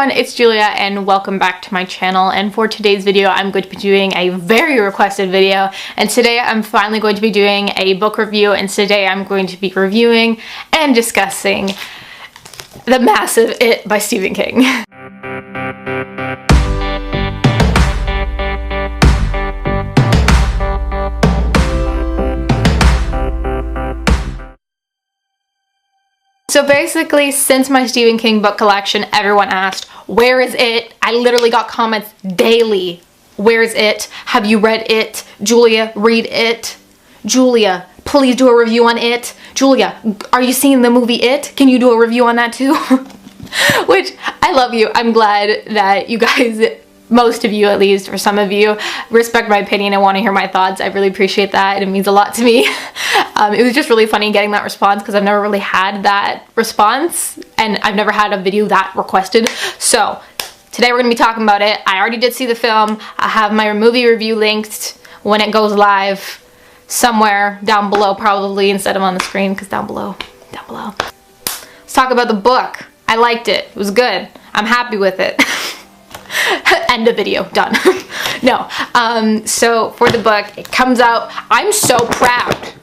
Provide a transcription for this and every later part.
everyone, it's Julia and welcome back to my channel. And for today's video, I'm going to be doing a very requested video. And today I'm finally going to be doing a book review, and today I'm going to be reviewing and discussing the massive It by Stephen King. So basically, since my Stephen King book collection, everyone asked, where is it? I literally got comments daily. Where is it? Have you read it? Julia, read it. Julia, please do a review on it. Julia, are you seeing the movie It? Can you do a review on that too? Which, I love you. I'm glad that you guys, most of you at least, or some of you, respect my opinion and want to hear my thoughts. I really appreciate that. It means a lot to me. It was just really funny getting that response because I've never really had that response and I've never had a video that requested. So today we're going to be talking about it. I already did see the film. I have my movie review linked when it goes live somewhere down below, probably instead of on the screen, because down below. Let's talk about the book. I liked it. It was good. I'm happy with it. End of video. Done. No. So for the book, it comes out. I'm so proud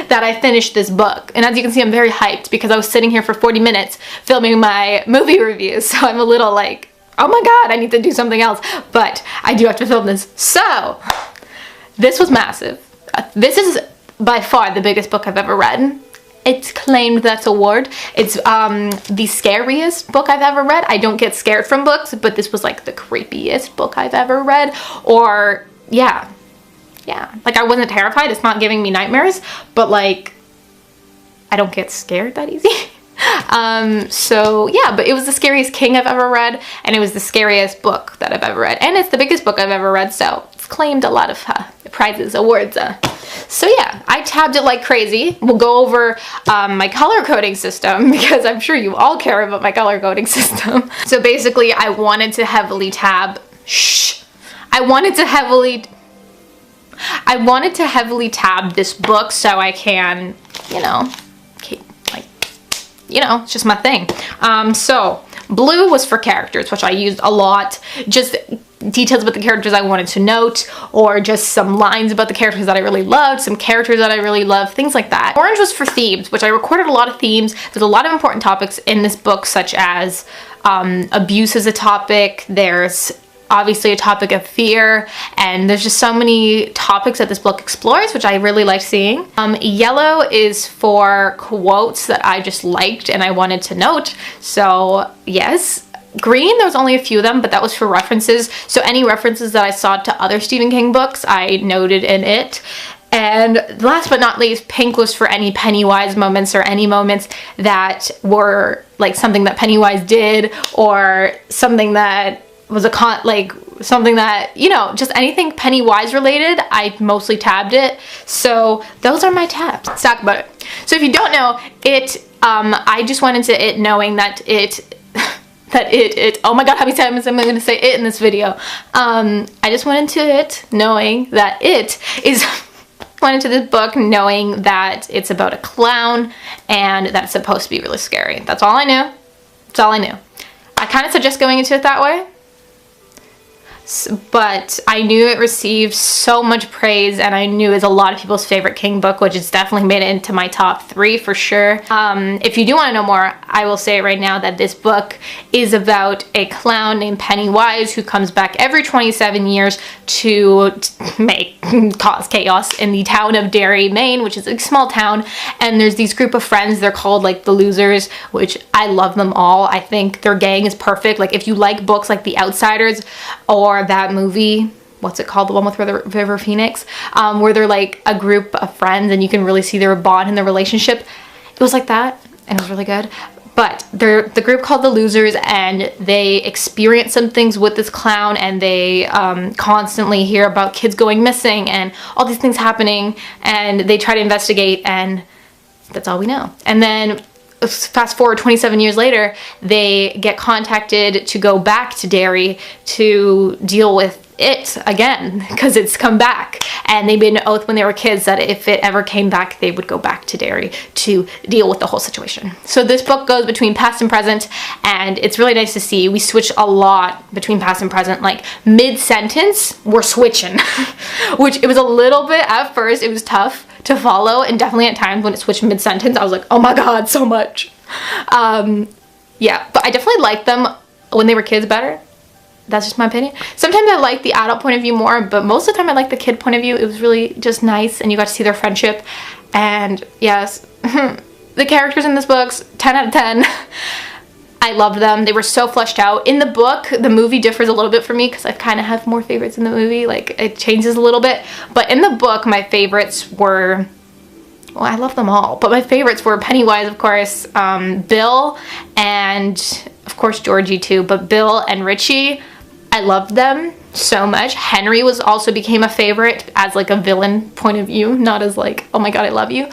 that I finished this book. And as you can see, I'm very hyped because I was sitting here for 40 minutes filming my movie reviews. So I'm a little like, oh my god, I need to do something else. But I do have to film this. So this was massive. This is by far the biggest book I've ever read. It's claimed that award. It's the scariest book I've ever read. I don't get scared from books, but this was like the creepiest book I've ever read. Or yeah, like I wasn't terrified. It's not giving me nightmares, but like I don't get scared that easy. So yeah, but it was the scariest King I've ever read, and it was the scariest book that I've ever read, and it's the biggest book I've ever read, so it's claimed a lot of prizes, awards. So yeah, I tabbed it like crazy. We'll go over my color coding system because I'm sure you all care about my color coding system. So basically, I wanted to heavily tab. I wanted to heavily tab this book so I can, it's just my thing. So blue was for characters, which I used a lot. Just details about the characters I wanted to note, or just some lines about the characters that I really loved, some characters that I really loved, things like that. Orange was for themes, which I recorded a lot of themes. There's a lot of important topics in this book, such as abuse is a topic. There's obviously a topic of fear, and there's just so many topics that this book explores, which I really like seeing. Yellow is for quotes that I just liked and I wanted to note, so yes. Green, there was only a few of them, but that was for references, so any references that I saw to other Stephen King books I noted in it. And last but not least, pink was for any Pennywise moments, or any moments that were like something that Pennywise did, or something that was something that, just anything Pennywise related. I mostly tabbed it. So those are my tabs. Let's talk about it. So if you don't know, it, I just went into it knowing that oh my god, how many times am I going to say it in this video? I just went into it knowing that went into this book knowing that it's about a clown and that it's supposed to be really scary. That's all I knew. That's all I knew. I kind of suggest going into it that way. But I knew it received so much praise, and I knew it was a lot of people's favorite King book, which has definitely made it into my top 3 for sure. If you do want to know more, I will say right now that this book is about a clown named Pennywise who comes back every 27 years to cause chaos in the town of Derry, Maine, which is a small town. And there's these group of friends. They're called like the Losers, which I love them all. I think their gang is perfect. Like if you like books like The Outsiders, or that movie, what's it called, the one with River Phoenix, where they're like a group of friends and you can really see their bond and their relationship. It was like that, and it was really good. But they're the group called the Losers, and they experience some things with this clown, and they constantly hear about kids going missing and all these things happening, and they try to investigate, and that's all we know. And then fast forward 27 years later, they get contacted to go back to Derry to deal with it again, because it's come back, and they made an oath when they were kids that if it ever came back, they would go back to Derry to deal with the whole situation. So this book goes between past and present, and it's really nice to see. We switch a lot between past and present, like mid-sentence we're switching which it was a little bit, at first it was tough to follow, and definitely at times when it switched mid-sentence I was like, oh my god, so much. Yeah, but I definitely liked them when they were kids better. That's just my opinion. Sometimes I like the adult point of view more, but most of the time I like the kid point of view. It was really just nice, and you got to see their friendship. And yes, the characters in this book's 10 out of 10. I loved them. They were so fleshed out. In the book, the movie differs a little bit for me because I kind of have more favorites in the movie. Like, it changes a little bit. But in the book, my favorites were... well, I love them all, but my favorites were Pennywise, of course, Bill, and of course Georgie too, but Bill and Richie, I loved them so much. Henry also became a favorite as like a villain point of view, not as like, oh my god, I love you.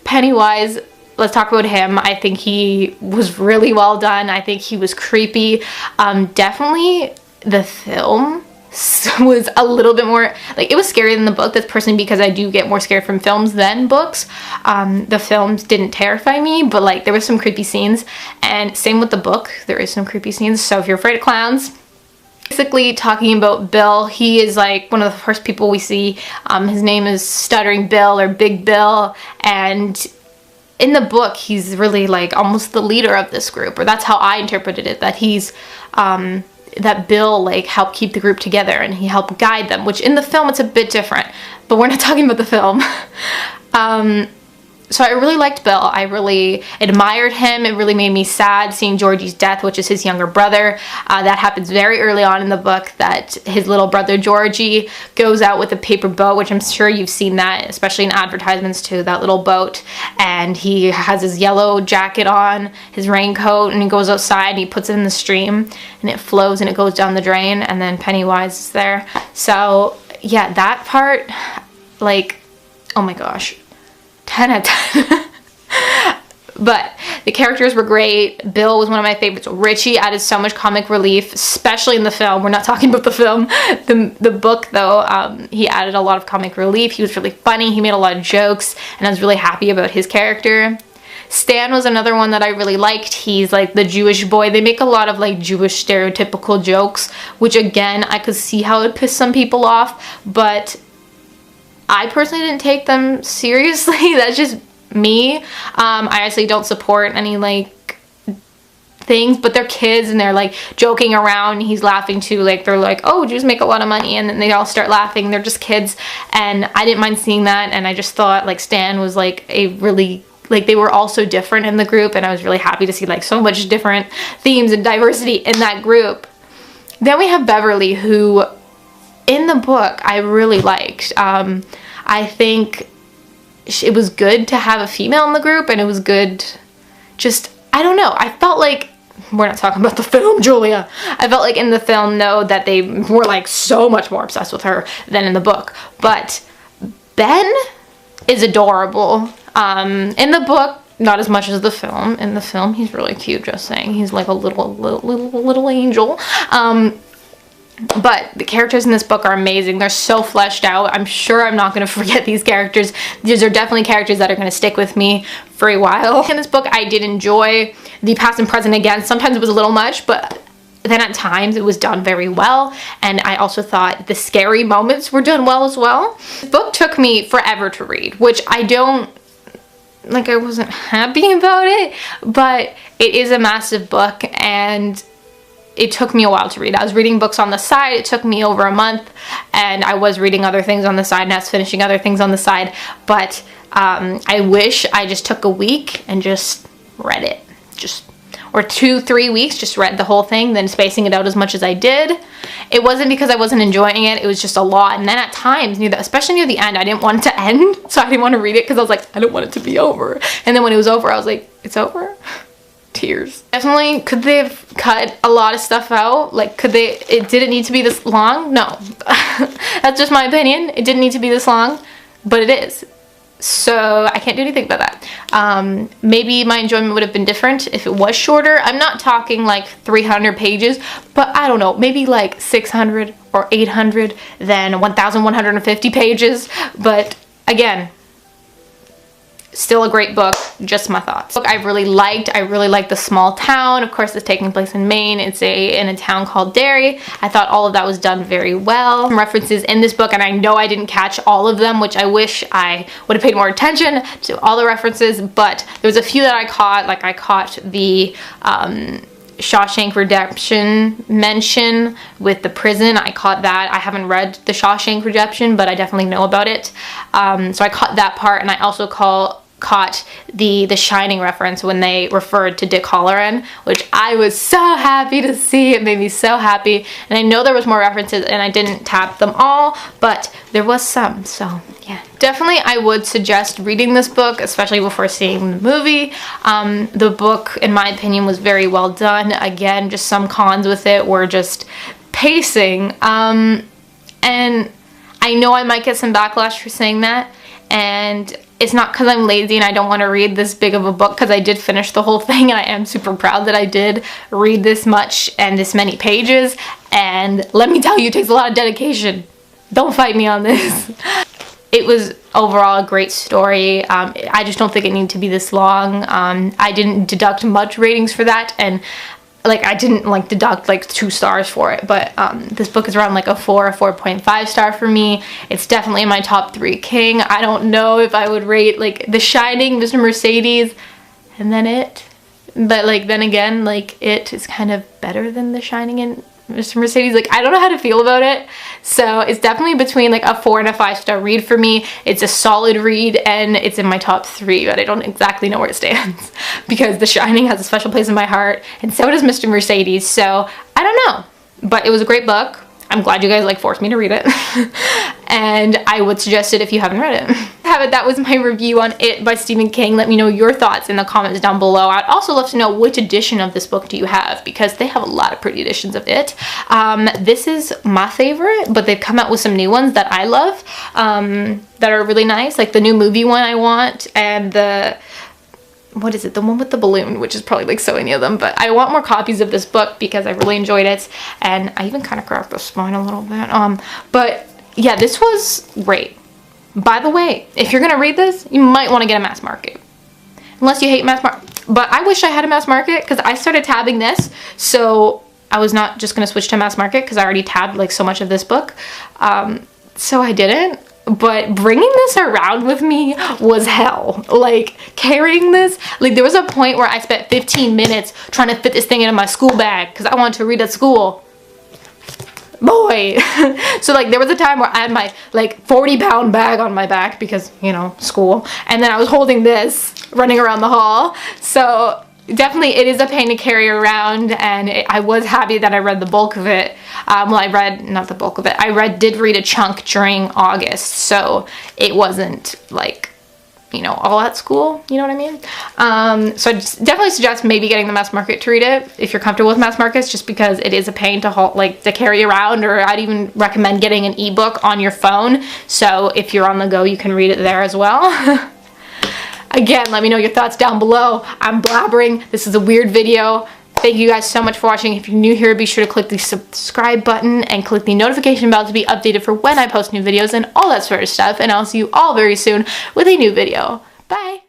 Pennywise, let's talk about him. I think he was really well done. I think he was creepy. Definitely the film was a little bit more, like, it was scarier than the book. That's personally because I do get more scared from films than books. The films didn't terrify me, but like there was some creepy scenes, and same with the book, there is some creepy scenes. So if you're afraid of clowns, basically talking about Bill, he is like one of the first people we see. His name is Stuttering Bill or Big Bill, and in the book he's really like almost the leader of this group, or that's how I interpreted it, that he's that Bill like helped keep the group together and he helped guide them, which in the film it's a bit different, but we're not talking about the film. So I really liked Bill. I really admired him. It really made me sad seeing Georgie's death, which is his younger brother. That happens very early on in the book, that his little brother Georgie goes out with a paper boat, which I'm sure you've seen that, especially in advertisements too, that little boat. And he has his yellow jacket on, his raincoat, and he goes outside and he puts it in the stream and it flows and it goes down the drain, and then Pennywise is there. So yeah, that part, like, oh my gosh. 10 out of 10. But the characters were great. Bill was one of my favorites. Richie added so much comic relief, especially in the film. We're not talking about the film. The book, though, he added a lot of comic relief. He was really funny. He made a lot of jokes, and I was really happy about his character. Stan was another one that I really liked. He's like the Jewish boy. They make a lot of like Jewish stereotypical jokes, which again, I could see how it would piss some people off, but I personally didn't take them seriously. That's just me. I actually don't support any like things, but they're kids and they're like joking around. He's laughing too. Like they're like, oh, Jews make a lot of money, and then they all start laughing. They're just kids, and I didn't mind seeing that. And I just thought like Stan was like a really, like, they were all so different in the group, and I was really happy to see like so much different themes and diversity in that group. Then we have Beverly, who in the book I really liked. I think it was good to have a female in the group, and it was good, just, I don't know, I felt like, we're not talking about the film, Julia. I felt like in the film, though, that they were like so much more obsessed with her than in the book. But Ben is adorable. In the book, not as much as the film. In the film, he's really cute, just saying. He's like a little angel. But the characters in this book are amazing. They're so fleshed out. I'm sure I'm not going to forget these characters. These are definitely characters that are going to stick with me for a while. In this book, I did enjoy the past and present again. Sometimes it was a little much, but then at times it was done very well. And I also thought the scary moments were done well as well. The book took me forever to read, which I don't, like, I wasn't happy about it, but it is a massive book, and it took me a while to read. I was reading books on the side. It took me over a month, and I was reading other things on the side, and I was finishing other things on the side. But I wish I just took a week and just read it. Or 2-3 weeks, just read the whole thing, then spacing it out as much as I did. It wasn't because I wasn't enjoying it. It was just a lot. And then at times, especially near the end, I didn't want it to end. So I didn't want to read it because I was like, I don't want it to be over. And then when it was over, I was like, it's over? Tears. Definitely, could they have cut a lot of stuff out? Like, did it need to be this long? No. That's just my opinion. It didn't need to be this long, but it is. So I can't do anything about that. Maybe my enjoyment would have been different if it was shorter. I'm not talking like 300 pages, but I don't know, maybe like 600 or 800 than 1,150 pages. But again, still a great book, just my thoughts. Book I really liked the small town. Of course, it's taking place in Maine. It's in a town called Derry. I thought all of that was done very well. Some references in this book, and I know I didn't catch all of them, which I wish I would have paid more attention to all the references, but there was a few that I caught. Like I caught the Shawshank Redemption mention with the prison. I caught that. I haven't read the Shawshank Redemption, but I definitely know about it. So I caught that part, and I also caught the Shining reference when they referred to Dick Halloran, which I was so happy to see. It made me so happy. And I know there was more references and I didn't tap them all, but there was some, so yeah. Definitely I would suggest reading this book, especially before seeing the movie. The book, in my opinion, was very well done. Again, just some cons with it were just pacing. And I know I might get some backlash for saying that, and it's not because I'm lazy and I don't want to read this big of a book, because I did finish the whole thing and I am super proud that I did read this much and this many pages. And let me tell you, it takes a lot of dedication. Don't fight me on this. It was overall a great story. I just don't think it needed to be this long. I didn't deduct much ratings for that, and like I didn't like deduct like 2 stars for it, but this book is around like a 4 or 4.5 star for me. It's definitely in my top 3 King. I don't know if I would rate like The Shining, Mr. Mercedes, and then It, but like then again, like It is kind of better than The Shining and Mr. Mercedes. Like I don't know how to feel about it, so it's definitely between like a 4 and a 5 star read for me. It's a solid read and it's in my top 3, but I don't exactly know where it stands because The Shining has a special place in my heart and so does Mr. Mercedes, so I don't know, but it was a great book. I'm glad you guys like forced me to read it. And I would suggest it if you haven't read it. That was my review on It by Stephen King. Let me know your thoughts in the comments down below. I'd also love to know which edition of this book do you have, because they have a lot of pretty editions of It. This is my favorite, but they've come out with some new ones that I love, that are really nice, like the new movie one I want, and the, what is it, the one with the balloon, which is probably like so many of them, but I want more copies of this book because I really enjoyed it, and I even kind of cracked the spine a little bit. But yeah, this was great. By the way, if you're gonna read this, you might want to get a mass market, unless you hate mass market. But I wish I had a mass market, because I started tabbing this, so I was not just gonna switch to mass market because I already tabbed like so much of this book, so I didn't. But bringing this around with me was hell. Like carrying this, like there was a point where I spent 15 minutes trying to fit this thing into my school bag because I wanted to read at school. Boy. So like there was a time where I had my like 40-pound bag on my back because, you know, school, and then I was holding this running around the hall. So definitely it is a pain to carry around, and I was happy that I read the bulk of it. Well, I read, not the bulk of it, did read a chunk during August, so it wasn't like, you know, all at school, you know what I mean? So I definitely suggest maybe getting the mass market to read it if you're comfortable with mass markets, just because it is a pain to carry around, or I'd even recommend getting an ebook on your phone, so if you're on the go you can read it there as well. Again, let me know your thoughts down below. I'm blabbering. This is a weird video. Thank you guys so much for watching. If you're new here, be sure to click the subscribe button and click the notification bell to be updated for when I post new videos and all that sort of stuff. And I'll see you all very soon with a new video. Bye!